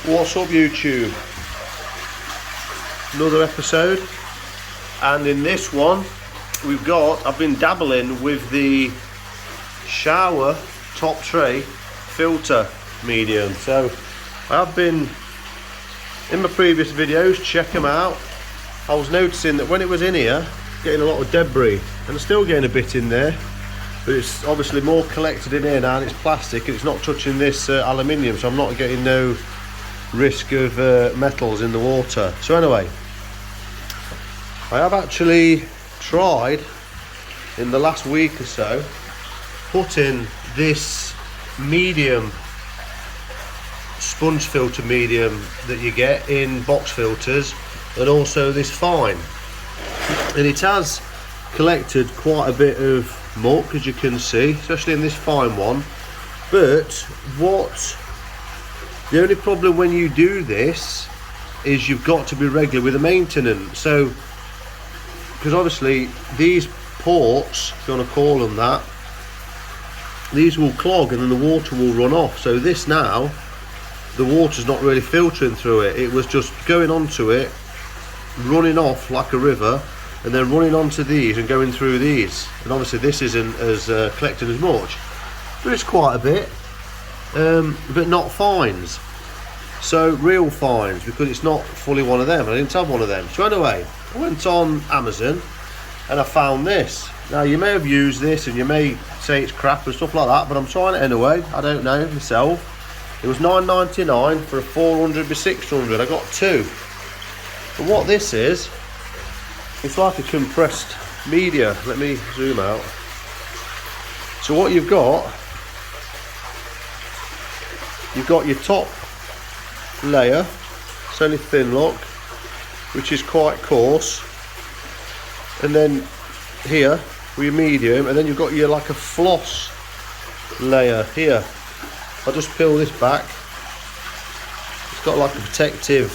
What's up YouTube? Another episode, and in this one I've been dabbling with the shower top tray filter medium. So I've been in my previous videos, check them out. I was noticing that when it was in here getting a lot of debris, and I'm still getting a bit in there, but it's obviously more collected in here now, and it's plastic and it's not touching this aluminium, so I'm not getting no risk of metals in the water. So anyway, I have actually tried in the last week or so putting this medium sponge filter medium that you get in box filters, and also this fine, and it has collected quite a bit of muck, as you can see, especially in this fine one. But the only problem when you do this is you've got to be regular with the maintenance. So, because obviously these ports, if you want to call them that, these will clog and then the water will run off. So this now, the water's not really filtering through it. It was just going onto it, running off like a river, and then running onto these and going through these. And obviously this isn't as collected as much, but it's quite a bit. But not fines, so real fines, because it's not fully one of them. I didn't have one of them. So anyway, I went on Amazon and I found this. Now you may have used this and you may say it's crap and stuff like that, but I'm trying it anyway. I don't know myself. It was $9.99 for a 400 by 600. I got two. But what this is, it's like a compressed media. Let me zoom out. So what you've got your top layer, it's only thin look, which is quite coarse, and then here with your medium, and then you've got your like a floss layer here. I'll just peel this back. It's got like a protective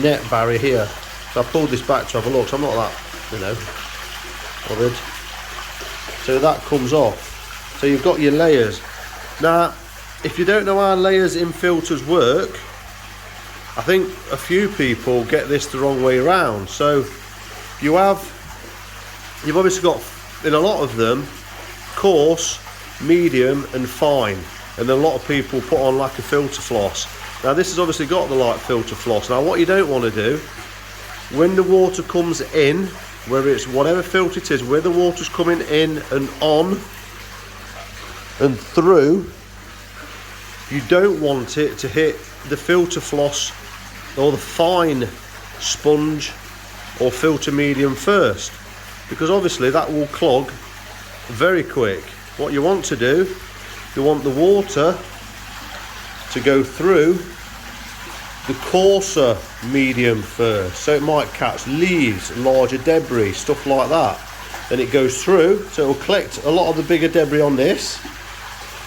net barrier here, so I pulled this back to have a look, so I'm not that, bothered. So that comes off. So you've got your layers. Now if you don't know how layers in filters work, I think a few people get this the wrong way around. So you've obviously got, in a lot of them, coarse, medium and fine, and then a lot of people put on like a filter floss. Now this has obviously got the light filter floss. Now what you don't want to do, when the water comes in, whether it's whatever filter it is, where the water's coming in and on and through, you don't want it to hit the filter floss or the fine sponge or filter medium first, because obviously that will clog very quick. What you want to do, you want the water to go through the coarser medium first, so it might catch leaves, larger debris, stuff like that. Then it goes through, so it will collect a lot of the bigger debris on this.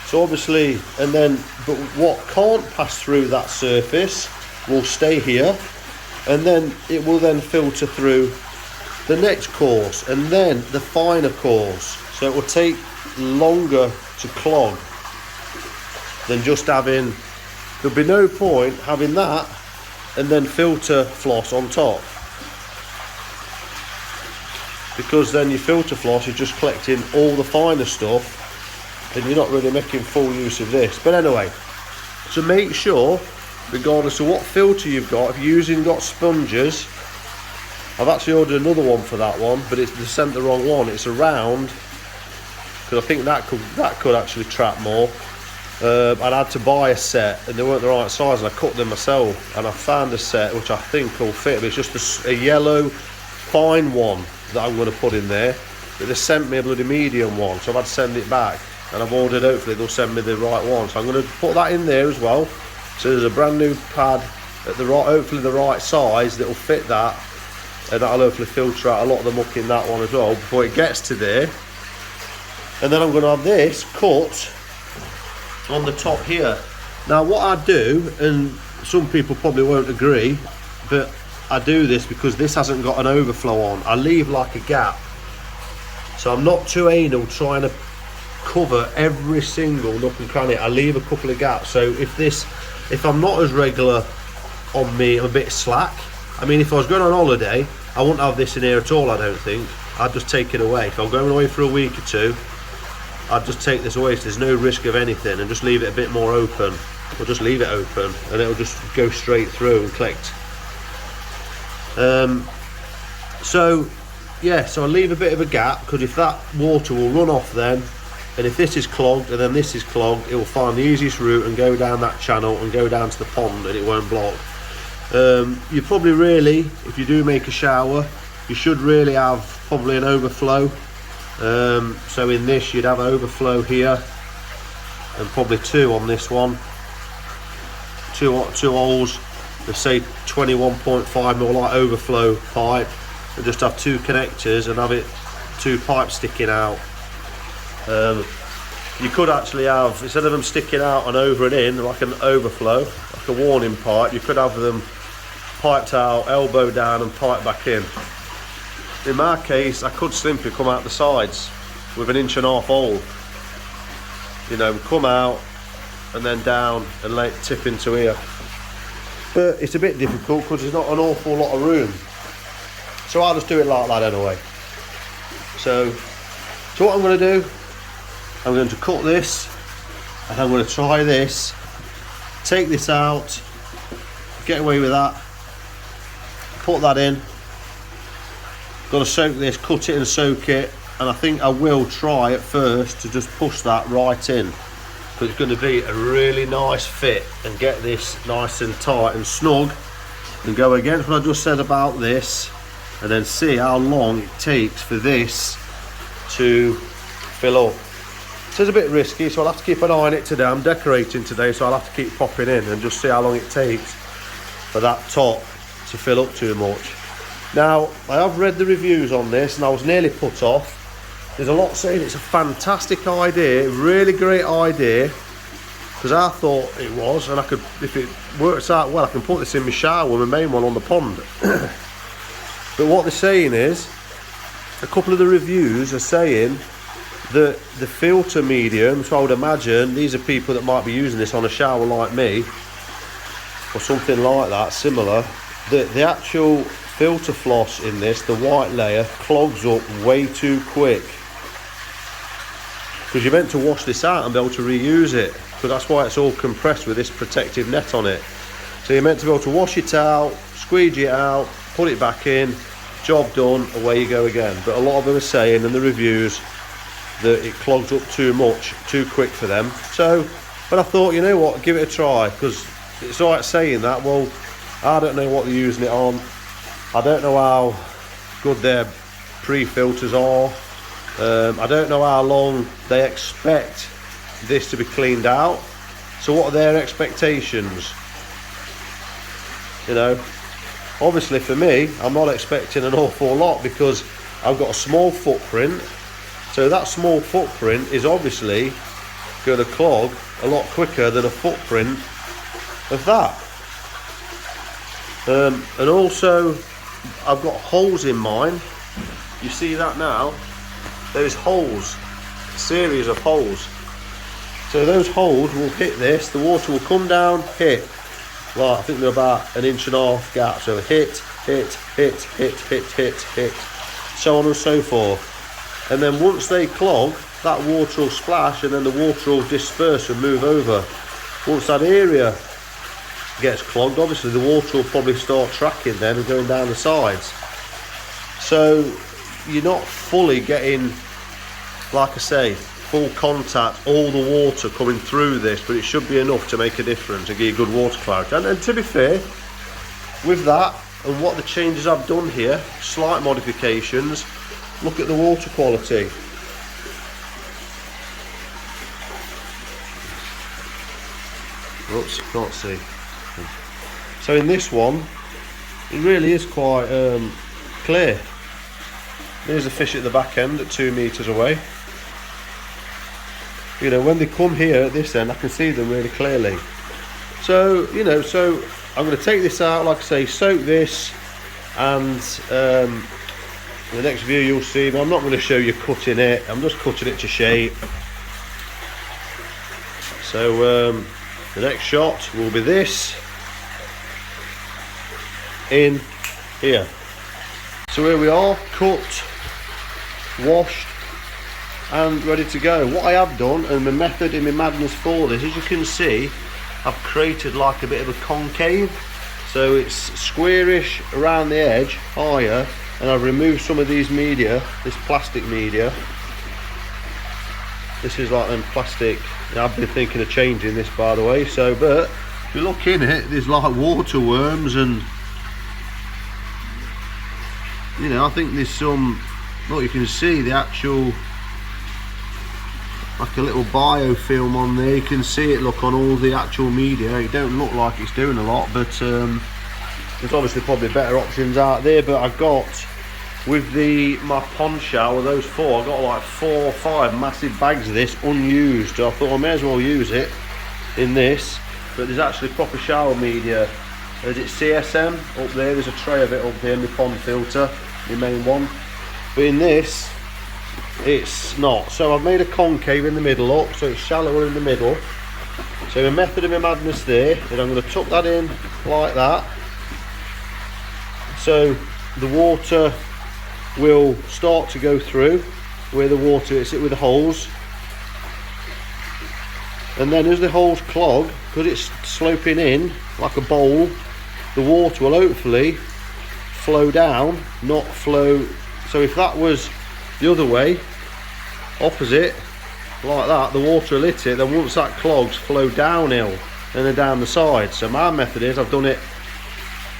So obviously, and then, but what can't pass through that surface will stay here, and then it will then filter through the next course and then the finer course. So it will take longer to clog than just having, there'll be no point having that and then filter floss on top, because then your filter floss is just collecting all the finer stuff and you're not really making full use of this. But anyway, so make sure, regardless of what filter you've got, if you're got sponges, I've actually ordered another one for that one, but they sent the wrong one. It's a round, because I think that could actually trap more. I'd had to buy a set and they weren't the right size, and I cut them myself, and I found a set which I think will fit, but it's just a yellow fine one that I'm going to put in there, but they sent me a bloody medium one, so I've had to send it back, and I've ordered, hopefully they'll send me the right one. So I'm going to put that in there as well, so there's a brand new pad at the right, hopefully the right size, that will fit that, and that'll hopefully filter out a lot of the muck in that one as well before it gets to there. And then I'm going to have this cut on the top here. Now what I do, and some people probably won't agree, but I do this because this hasn't got an overflow on. I leave like a gap, so I'm not too anal trying to cover every single nook and cranny. I leave a couple of gaps, so if this if I'm not as regular on me, I'm a bit slack. I mean, if I was going on holiday, I wouldn't have this in here at all, I don't think. I'd just take it away. If I'm going away for a week or two, I'd just take this away so there's no risk of anything, and just leave it a bit more open. Or just leave it open and it'll just go straight through and collect. So yeah, so I'll leave a bit of a gap, because if that water will run off then, and if this is clogged and then this is clogged, it will find the easiest route and go down that channel and go down to the pond, and it won't block. You probably really, if you do make a shower, you should really have probably an overflow. So in this you'd have overflow here, and probably two on this one, two holes, let's say 21.5mm like overflow pipe, and just have two connectors and have it two pipes sticking out. You could actually have, instead of them sticking out and over and in like an overflow, like a warning pipe, you could have them piped out, elbow down and pipe back in. In my case, I could simply come out the sides with an 1.5 inch hole, you know, come out and then down and let it tip into here. But it's a bit difficult because there's not an awful lot of room, so I'll just do it like that anyway. So what I'm going to do, I'm going to cut this, and I'm going to try this, take this out, get away with that, put that in, got to soak this, cut it and soak it, and I think I will try at first to just push that right in, because it's going to be a really nice fit, and get this nice and tight and snug, and go against what I just said about this, and then see how long it takes for this to fill up. So it's a bit risky, so I'll have to keep an eye on it today. I'm decorating today, so I'll have to keep popping in and just see how long it takes for that top to fill up too much. Now, I have read the reviews on this and I was nearly put off. There's a lot saying it's a fantastic idea, really great idea, because I thought it was, and I could, if it works out well, I can put this in my shower, my main one on the pond. But what they're saying is, a couple of the reviews are saying that the filter medium, so I would imagine these are people that might be using this on a shower like me, or something like that, similar, that the actual filter floss in this, the white layer, clogs up way too quick. Because you're meant to wash this out and be able to reuse it, because that's why it's all compressed with this protective net on it. So you're meant to be able to wash it out, squeegee it out, put it back in, job done, away you go again. But a lot of them are saying in the reviews that it clogs up too much, too quick for them. So, but I thought, you know what, give it a try, because it's alright saying that, well, I don't know what they're using it on, I don't know how good their pre-filters are, I don't know how long they expect this to be cleaned out, so what are their expectations? You know, obviously for me, I'm not expecting an awful lot, because I've got a small footprint, so that small footprint is obviously going to clog a lot quicker than a footprint of that. And also I've got holes in mine, you see that now, those holes, a series of holes, so those holes will hit this, the water will come down, hit, right, I think they're about 1.5 inch gap, so hit, hit, hit, hit, hit, hit, hit, so on and so forth. And then once they clog, that water will splash, and then the water will disperse and move over. Once that area gets clogged, obviously the water will probably start tracking then and going down the sides. So you're not fully getting, like I say, full contact, all the water coming through this, but it should be enough to make a difference and give you good water clarity. And to be fair, with that and what the changes I've done here, slight modifications, look at the water quality. Oops, can't see. So in this one, it really is quite clear. There's a fish at the back end at 2 meters away. You know, when they come here at this end, I can see them really clearly. So, you know, so I'm going to take this out, like I say, soak this, and in the next view you'll see, I'm not going to show you cutting it, I'm just cutting it to shape. So The next shot will be this in here. So here we are, cut, washed and ready to go. What I have done, and my method in my madness for this, as you can see, I've created like a bit of a concave, so it's squarish around the edge, higher, and I've removed some of these media, this plastic media. This is like them plastic. I've been thinking of changing this, by the way. So, but if you look in it, there's like water worms, and you know, I think there's some. Look, you can see the actual, like a little biofilm on there. You can see it, look, on all the actual media. It don't look like it's doing a lot, but there's obviously probably better options out there. But I got, with my pond shower, those four, I got like 4 or 5 massive bags of this unused. So I thought I may as well use it in this. But there's actually proper shower media. Is it CSM up there? There's a tray of it up there in the pond filter, the main one. But in this, it's not. So I've made a concave in the middle, look, so it's shallower in the middle. So the method of my madness there, and I'm going to tuck that in like that. So the water will start to go through where the water is, with the holes. And then as the holes clog, because it's sloping in like a bowl, the water will hopefully flow down, not flow. So if that was the other way, opposite, like that, the water will hit it, then once that clogs, flow downhill and then down the side. So my method is, I've done it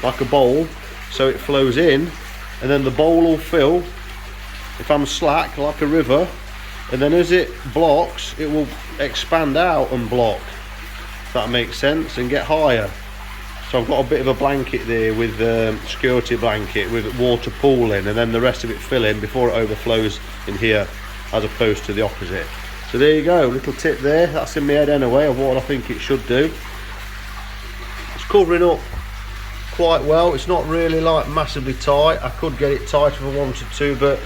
like a bowl, so it flows in, and then the bowl will fill, if I'm slack, like a river, and then as it blocks, it will expand out and block, if that makes sense, and get higher. So I've got a bit of a blanket there with security blanket with water pooling, and then the rest of it filling before it overflows in here, as opposed to the opposite. So there you go, little tip there. That's in my head anyway of what I think it should do. It's covering up quite well. It's not really like massively tight. I could get it tight if I wanted to, but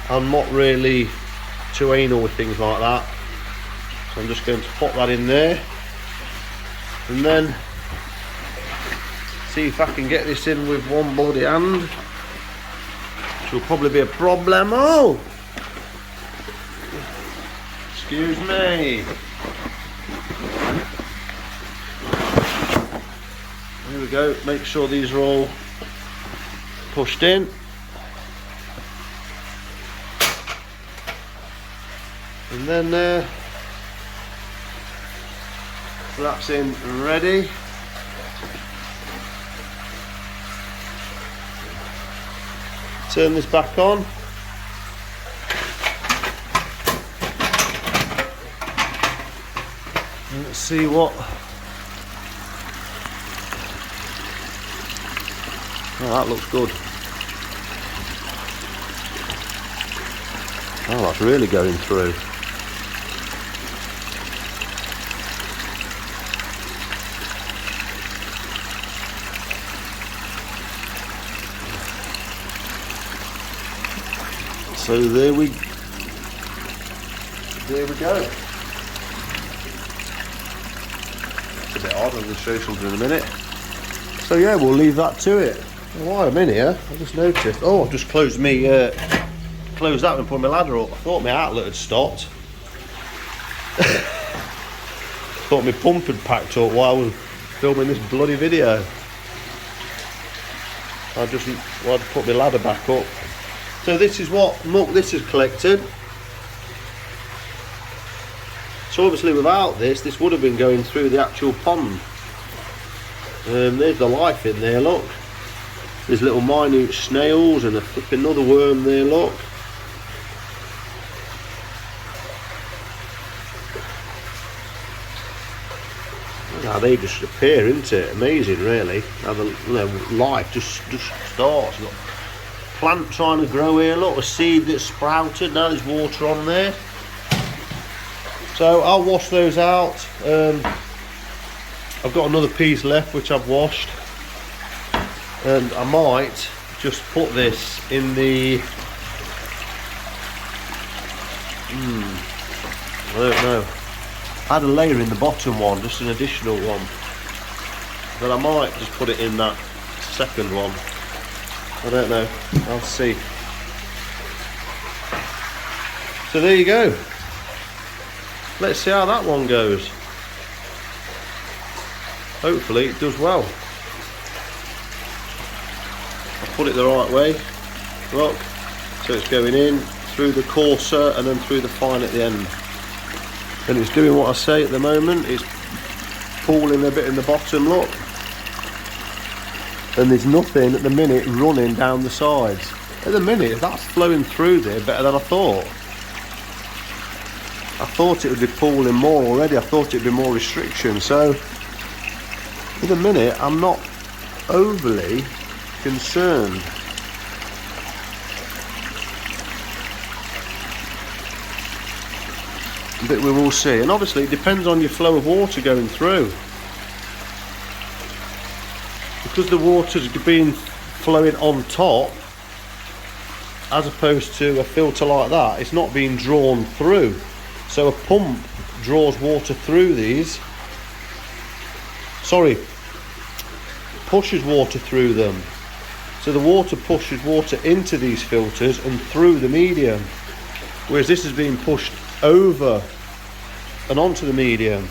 I'm not really too anal with things like that. So I'm just going to pop that in there, and then see if I can get this in with one bloody hand, which will probably be a problem. Oh, excuse me. There we go. Make sure these are all pushed in. And then so that's in and ready. Turn this back on. And let's see what. Oh, that looks good. Oh, that's really going through. So there we go. It's a bit odd, I'm going to show you something in a minute. So yeah, we'll leave that to it. While I'm in here, I just noticed, oh, I've just closed that and put my ladder up. I thought my outlet had stopped. Thought my pump had packed up while I was filming this bloody video. I just wanted to put my ladder back up. So this is what muck this has collected. So obviously without this, this would have been going through the actual pond. There's the life in there, look. There's little minute snails and another worm there, look. Now they just appear, isn't it? Amazing, really. How the life just starts. Look. Plant trying to grow here, look, a seed that's sprouted, now there's water on there. So I'll wash those out. I've got another piece left which I've washed, and I might just put this in the I don't know, I had a layer in the bottom one, just an additional one. But I might just put it in that second one. I don't know, I'll see. So there you go. Let's see how that one goes. Hopefully it does well. I'll put it the right way. Look, so it's going in through the coarser and then through the fine at the end. And it's doing what I say at the moment. It's pooling a bit in the bottom, look. And there's nothing at the minute running down the sides. At the minute, that's flowing through there better than I thought. I thought it would be pooling more already. I thought it'd be more restriction. So, at the minute, I'm not overly concerned. But we will see. And obviously, it depends on your flow of water going through. Because the water's been flowing on top, as opposed to a filter like that, it's not being drawn through. So a pump draws water through these. Pushes water through them. So the water pushes water into these filters and through the medium. Whereas this is being pushed over and onto the medium.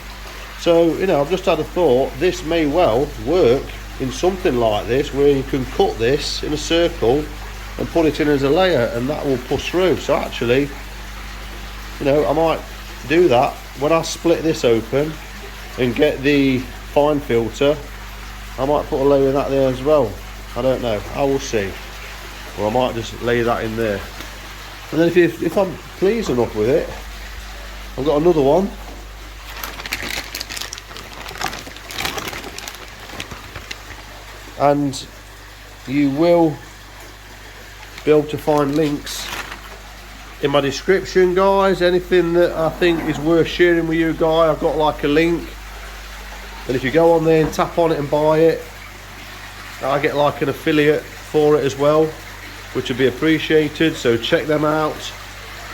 So, you know, I've just had a thought, this may well work in something like this, where you can cut this in a circle and put it in as a layer, and that will push through. So actually, you know, I might do that when I split this open and get the fine filter. I might put a layer of that there as well. I don't know, I will see. Or I might just lay that in there. And then if I'm pleased enough with it, I've got another one. And you will be able to find links in my description, guys. Anything that I think is worth sharing with you guys, I've got like a link. And if you go on there and tap on it and buy it, I get like an affiliate for it as well, which would be appreciated. So check them out.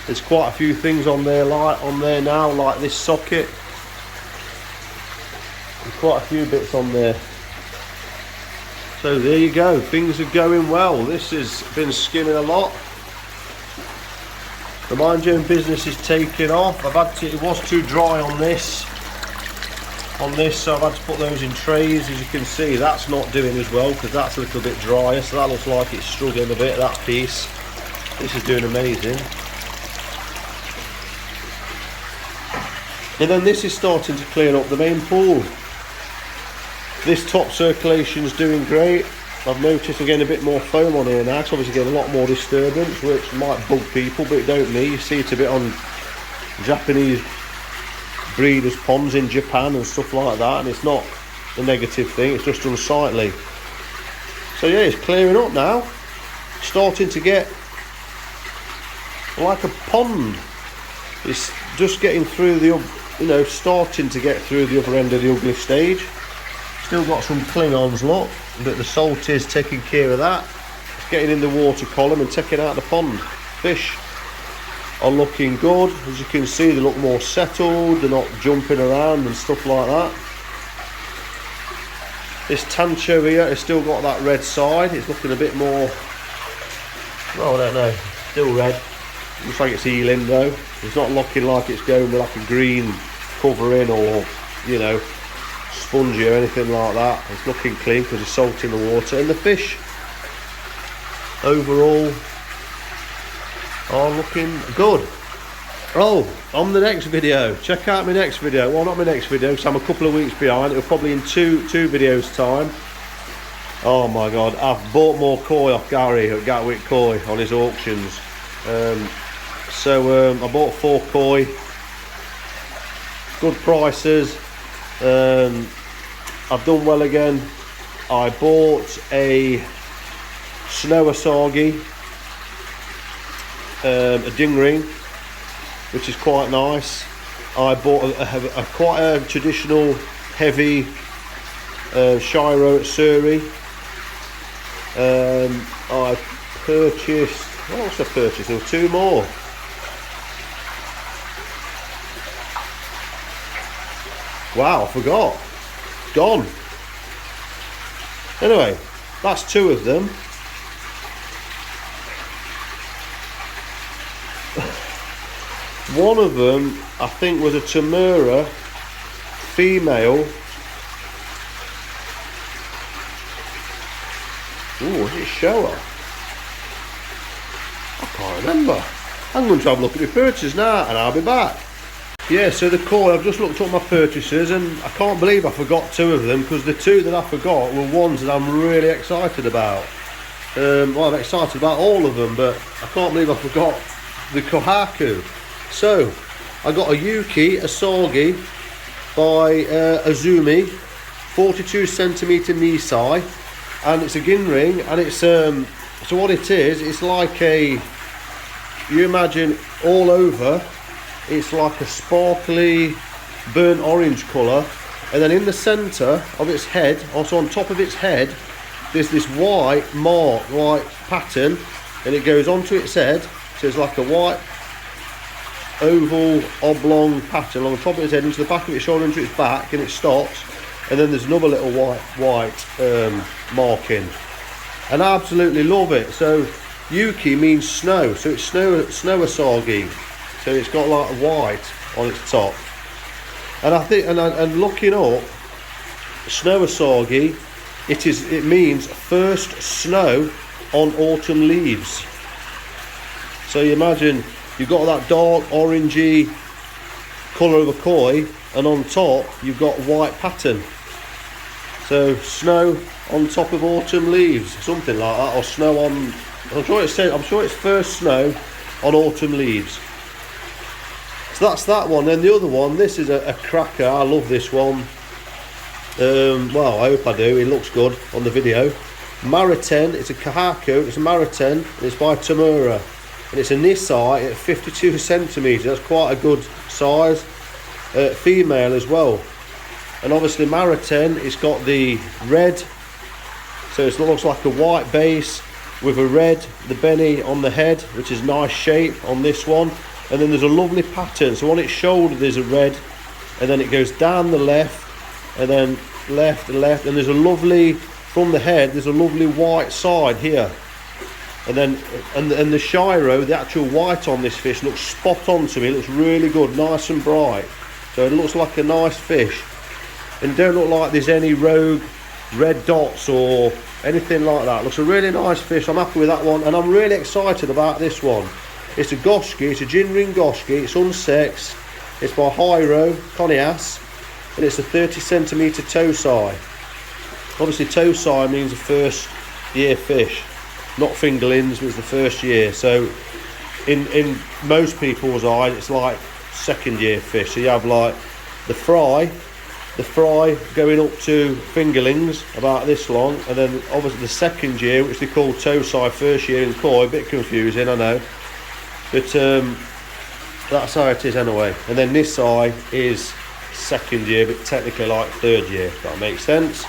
There's quite a few things on there now, like this socket. There's quite a few bits on there. So there you go, things are going well. This has been skimming a lot. The mind your own business is taking off. It was too dry on this, so I've had to put those in trays. As you can see, that's not doing as well because that's a little bit drier, so that looks like it's struggling a bit, that piece. This is doing amazing. And then this is starting to clear up the main pool. This top circulation is doing great. I've noticed I'm getting a bit more foam on here now, so obviously getting a lot more disturbance, which might bug people, but it don't me. You see it a bit on Japanese breeders' ponds in Japan and stuff like that, and it's not a negative thing, it's just unsightly. So yeah, it's clearing up now. Starting to get like a pond. It's just getting through the, you know, starting to get through the other end of the ugly stage. Still got some Klingons, look, but the salt is taking care of that. It's getting in the water column and taking out the pond. Fish are looking good. As you can see, they look more settled, they're not jumping around and stuff like that. This tancho here has still got that red side. It's looking a bit more, well, I don't know, still red. Looks like it's healing though. It's not looking like it's going with like a green covering or, you know, spongy or anything like that. It's looking clean because there's salt in the water, and the fish overall are looking good. Oh, on the next video, check out my next video. Well, not my next video because I'm a couple of weeks behind. It'll probably in two videos time. Oh my god, I've bought more koi off Gary at Gatwick Koi on his auctions. I bought 4 koi, good prices. I've done well again. I bought a snow asagi, a ding ring, which is quite nice. I bought a quite a traditional heavy Shiro at Surrey. I purchased, what else I purchased? There were 2 more. Wow, I forgot. Gone. Anyway, that's 2 of them. One of them, I think, was a Tamura female. Ooh, did it show her? I can't remember. I'm going to have a look at my purchases now and I'll be back. Yeah, so the koi, I've just looked up my purchases and I can't believe I forgot 2 of them, because the 2 that I forgot were ones that I'm really excited about. Well, I'm excited about all of them, but I can't believe I forgot the kohaku. So, I got a Yuki Asagi by Azumi, 42cm Nisai, and it's a gin ring, and it's so what it is, it's like a, you imagine all over, it's like a sparkly burnt orange colour, and then in the centre of its head, also on top of its head, there's this white mark, white pattern, and it goes onto its head, so it's like a white oval oblong pattern along the top of its head into the back of its shoulder, into its back, and it stops, and then there's another little white marking, and I absolutely love it. So Yuki means snow, so it's snow asagi, so it's got like white on its top, and I think, and looking up snow asagi, it means first snow on autumn leaves. So you imagine you've got that dark orangey colour of a koi, and on top you've got white pattern. So snow on top of autumn leaves, something like that, or snow on. I'm sure it's first snow on autumn leaves. So that's that one. Then the other one, this is a cracker. I love this one. Well, I hope I do. It looks good on the video. Mariten. It's a kohaku. It's a Mariten. And it's by Tamura. And it's a Nisai at 52cm. That's quite a good size. Female as well. And obviously Mariten, it's got the red, so it looks like a white base with a red, the Benny on the head, which is nice shape on this one. And then there's a lovely pattern, so on its shoulder there's a red, and then it goes down the left, and then left and left, and there's a lovely, from the head there's a lovely white side here. And then and the shiro, the actual white on this fish, looks spot on to me. It looks really good, nice and bright. So it looks like a nice fish. And it don't look like there's any rogue red dots or anything like that. It looks a really nice fish. I'm happy with that one, and I'm really excited about this one. It's a goshki, it's a gin ring goshki, it's unsexed, it's by Hyro Conias, and it's a 30cm tosai. Obviously tosai means the first year fish, not fingerlings, but it's the first year. So in most people's eyes it's like second year fish. So you have like the fry going up to fingerlings about this long, and then obviously the second year, which they call tosai, first year in koi. A bit confusing, I know, but that's how it is anyway. And then Nisai is second year, but technically like third year, if that makes sense.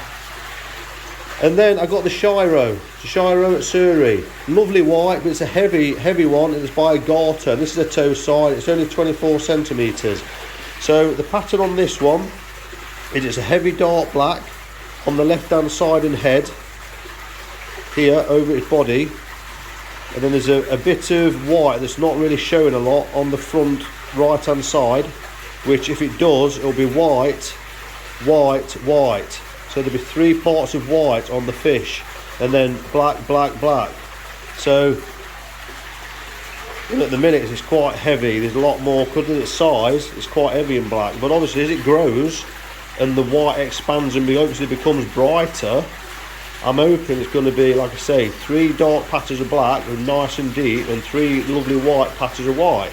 And then I got the Shiro at Suri, lovely white, but it's a heavy one, and it's by Garter. This is a tosai, it's only 24cm. So the pattern on this one is it's a heavy dark black on the left hand side and head here over its body, and then there's a bit of white that's not really showing a lot on the front right hand side, which if it does, it'll be white, white, white. So there'll be 3 parts of white on the fish, and then black, black, black. So at the minute it's quite heavy. There's a lot more, because of its size, it's quite heavy and black. But obviously as it grows and the white expands and obviously becomes brighter, I'm hoping it's going to be, like I say, 3 dark patches of black and nice and deep, and 3 lovely white patches of white.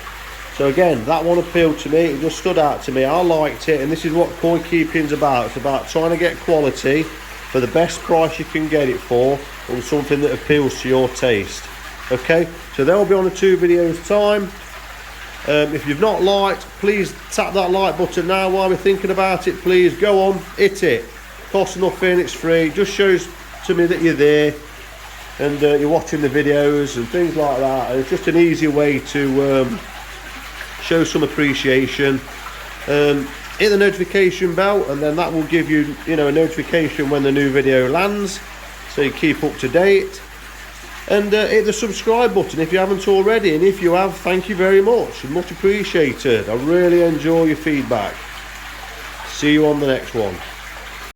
So again, that one appealed to me. It just stood out to me. I liked it, and this is what koi keeping's about. It's about trying to get quality for the best price you can get it for, or something that appeals to your taste. Okay, so they'll be on the 2 videos time. If you've not liked, please tap that like button now while we're thinking about it. Please go on, hit it. Costs nothing, it's free. Just shows to me that you're there and you're watching the videos and things like that. And it's just an easy way to show some appreciation. hit the notification bell, and then that will give you, you know, a notification when the new video lands, so you keep up to date. And hit the subscribe button if you haven't already, and if you have, thank you very much, much appreciated. I really enjoy your feedback. See you on the next one.